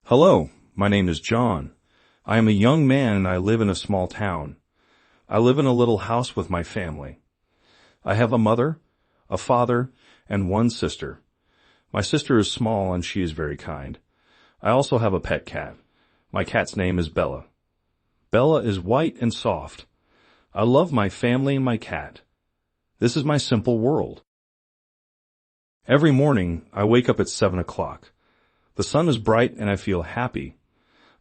Hello, my name is John. I am a young man and I live in a small town. I live in a little house with my family. I have a mother, a father, and one sister. My sister is small and she is very kind. I also have a pet cat. My cat's name is Bella. Bella is white and soft. I love my family and my cat. This is my simple world. Every morning, I wake up at 7 o'clock. The sun is bright and I feel happy.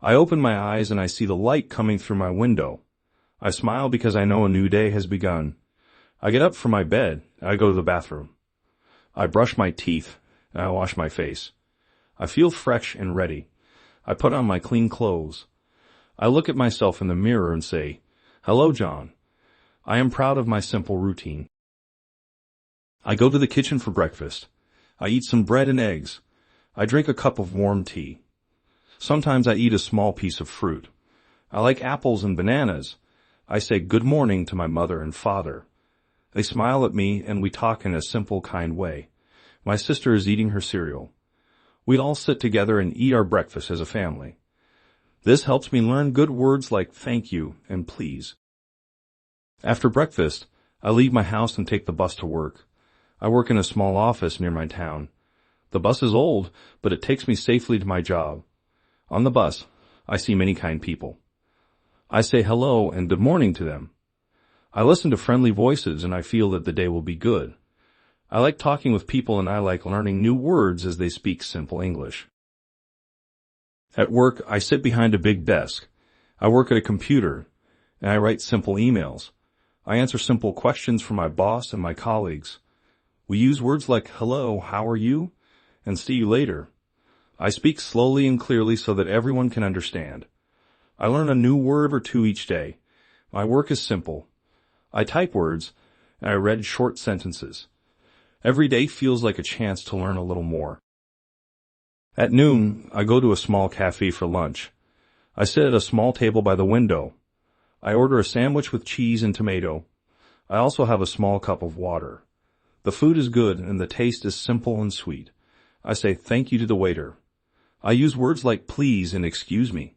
I open my eyes and I see the light coming through my window. I smile because I know a new day has begun. I get up from my bed and I go to the bathroom. I brush my teeth and I wash my face. I feel fresh and ready. I put on my clean clothes. I look at myself in the mirror and say, "Hello, John." I am proud of my simple routine. I go to the kitchen for breakfast. I eat some bread and eggs. I drink a cup of warm tea. Sometimes I eat a small piece of fruit. I like apples and bananas. I say good morning to my mother and father. They smile at me and we talk in a simple, kind way. My sister is eating her cereal. We'd all sit together and eat our breakfast as a family. This helps me learn good words like thank you and please. After breakfast, I leave my house and take the bus to work. I work in a small office near my town. The bus is old, but it takes me safely to my job. On the bus, I see many kind people. I say hello and good morning to them. I listen to friendly voices and I feel that the day will be good. I like talking with people and I like learning new words as they speak simple English. At work, I sit behind a big desk. I work at a computer and I write simple emails. I answer simple questions for my boss and my colleagues. We use words like hello, how are you? And see you later. I speak slowly and clearly so that everyone can understand. I learn a new word or two each day. My work is simple. I type words, and I read short sentences. Every day feels like a chance to learn a little more. At noon, I go to a small cafe for lunch. I sit at a small table by the window. I order a sandwich with cheese and tomato. I also have a small cup of water. The food is good and the taste is simple and sweet. I say thank you to the waiter. I use words like please and excuse me.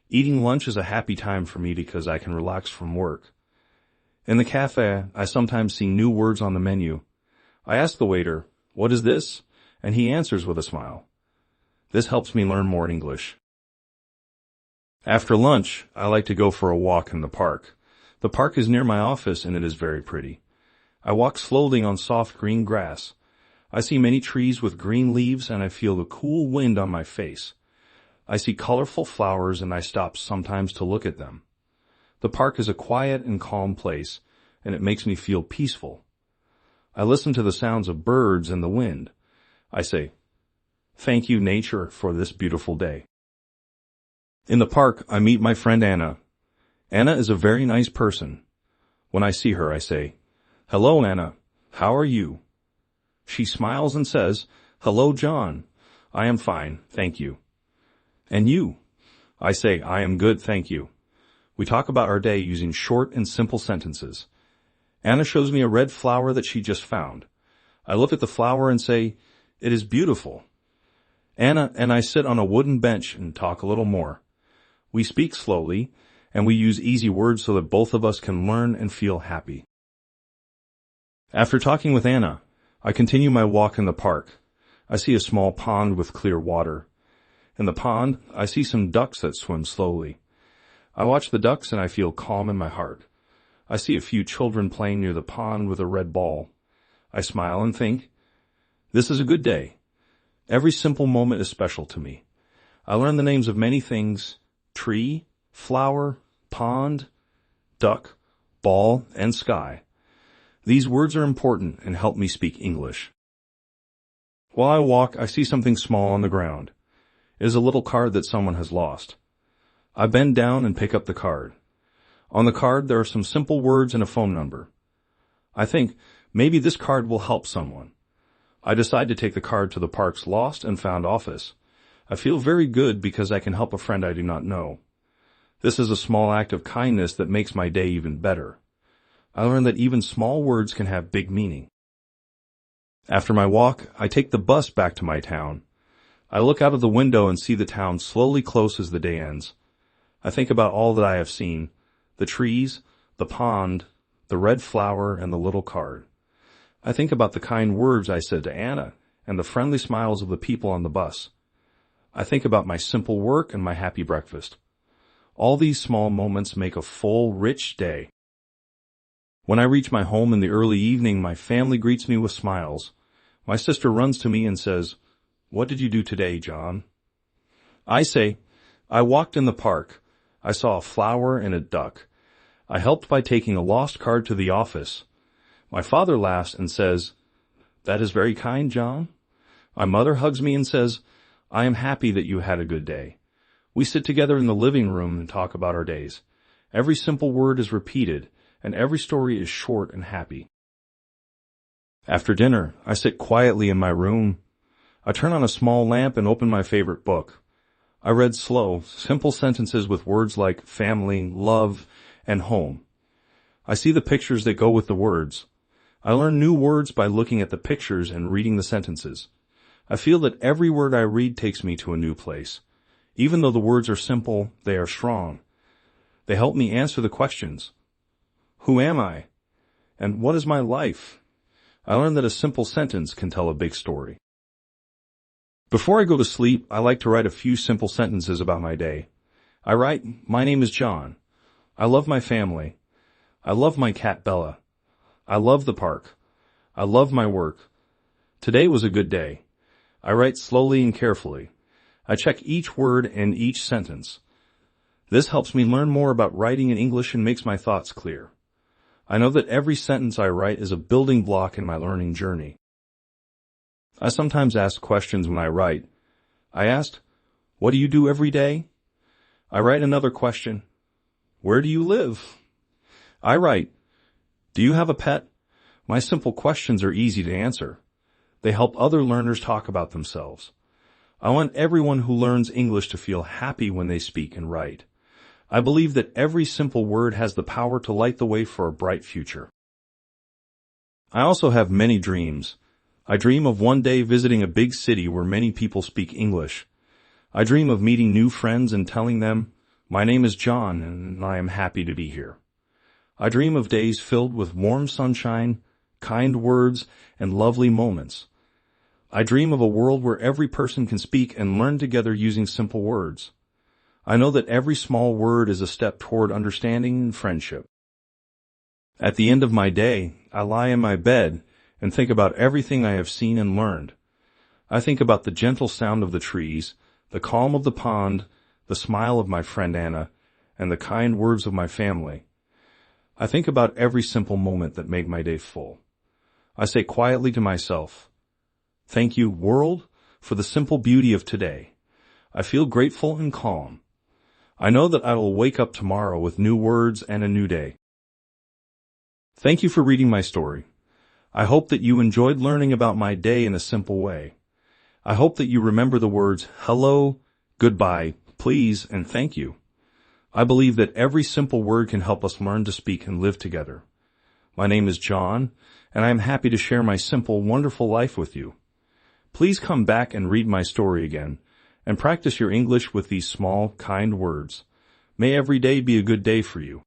Eating lunch is a happy time for me because I can relax from work. In the cafe, I sometimes see new words on the menu. I ask the waiter, "What is this?" And he answers with a smile. This helps me learn more English. After lunch, I like to go for a walk in the park. The park is near my office and it is very pretty. I walk slowly on soft green grass. I see many trees with green leaves and I feel the cool wind on my face. I see colorful flowers and I stop sometimes to look at them. The park is a quiet and calm place and it makes me feel peaceful. I listen to the sounds of birds and the wind. I say, "Thank you, nature, for this beautiful day." In the park, I meet my friend Anna. Anna is a very nice person. When I see her, I say, "Hello, Anna. How are you?" She smiles and says, "Hello, John. I am fine, thank you." "And you?" I say, "I am good, thank you." We talk about our day using short and simple sentences. Anna shows me a red flower that she just found. I look at the flower and say, "It is beautiful." Anna and I sit on a wooden bench and talk a little more. We speak slowly, and we use easy words so that both of us can learn and feel happy. After talking with Anna, I continue my walk in the park. I see a small pond with clear water. In the pond, I see some ducks that swim slowly. I watch the ducks and I feel calm in my heart. I see a few children playing near the pond with a red ball. I smile and think, this is a good day. Every simple moment is special to me. I learn the names of many things: tree, flower, pond, duck, ball, and sky. These words are important and help me speak English. While I walk, I see something small on the ground. It is a little card that someone has lost. I bend down and pick up the card. On the card, there are some simple words and a phone number. I think, maybe this card will help someone. I decide to take the card to the park's lost and found office. I feel very good because I can help a friend I do not know. This is a small act of kindness that makes my day even better. I learned that even small words can have big meaning. After my walk, I take the bus back to my town. I look out of the window and see the town slowly close as the day ends. I think about all that I have seen, the trees, the pond, the red flower, and the little card. I think about the kind words I said to Anna and the friendly smiles of the people on the bus. I think about my simple work and my happy breakfast. All these small moments make a full, rich day. When I reach my home in the early evening, my family greets me with smiles. My sister runs to me and says, "What did you do today, John?" I say, "I walked in the park. I saw a flower and a duck. I helped by taking a lost card to the office." My father laughs and says, "That is very kind, John." My mother hugs me and says, "I am happy that you had a good day." We sit together in the living room and talk about our days. Every simple word is repeated, and every story is short and happy. After dinner, I sit quietly in my room. I turn on a small lamp and open my favorite book. I read slow, simple sentences with words like family, love, and home. I see the pictures that go with the words. I learn new words by looking at the pictures and reading the sentences. I feel that every word I read takes me to a new place. Even though the words are simple, they are strong. They help me answer the questions. Who am I? And what is my life? I learned that a simple sentence can tell a big story. Before I go to sleep, I like to write a few simple sentences about my day. I write, "My name is John. I love my family. I love my cat Bella. I love the park. I love my work. Today was a good day." I write slowly and carefully. I check each word and each sentence. This helps me learn more about writing in English and makes my thoughts clear. I know that every sentence I write is a building block in my learning journey. I sometimes ask questions when I write. I asked, "What do you do every day?" I write another question, "Where do you live?" I write, "Do you have a pet?" My simple questions are easy to answer. They help other learners talk about themselves. I want everyone who learns English to feel happy when they speak and write. I believe that every simple word has the power to light the way for a bright future. I also have many dreams. I dream of one day visiting a big city where many people speak English. I dream of meeting new friends and telling them, "My name is John and I am happy to be here." I dream of days filled with warm sunshine, kind words, and lovely moments. I dream of a world where every person can speak and learn together using simple words. I know that every small word is a step toward understanding and friendship. At the end of my day, I lie in my bed and think about everything I have seen and learned. I think about the gentle sound of the trees, the calm of the pond, the smile of my friend Anna, and the kind words of my family. I think about every simple moment that make my day full. I say quietly to myself, "Thank you, world, for the simple beauty of today." I feel grateful and calm. I know that I will wake up tomorrow with new words and a new day. Thank you for reading my story. I hope that you enjoyed learning about my day in a simple way. I hope that you remember the words hello, goodbye, please, and thank you. I believe that every simple word can help us learn to speak and live together. My name is John, and I am happy to share my simple, wonderful life with you. Please come back and read my story again, and practice your English with these small, kind words. May every day be a good day for you.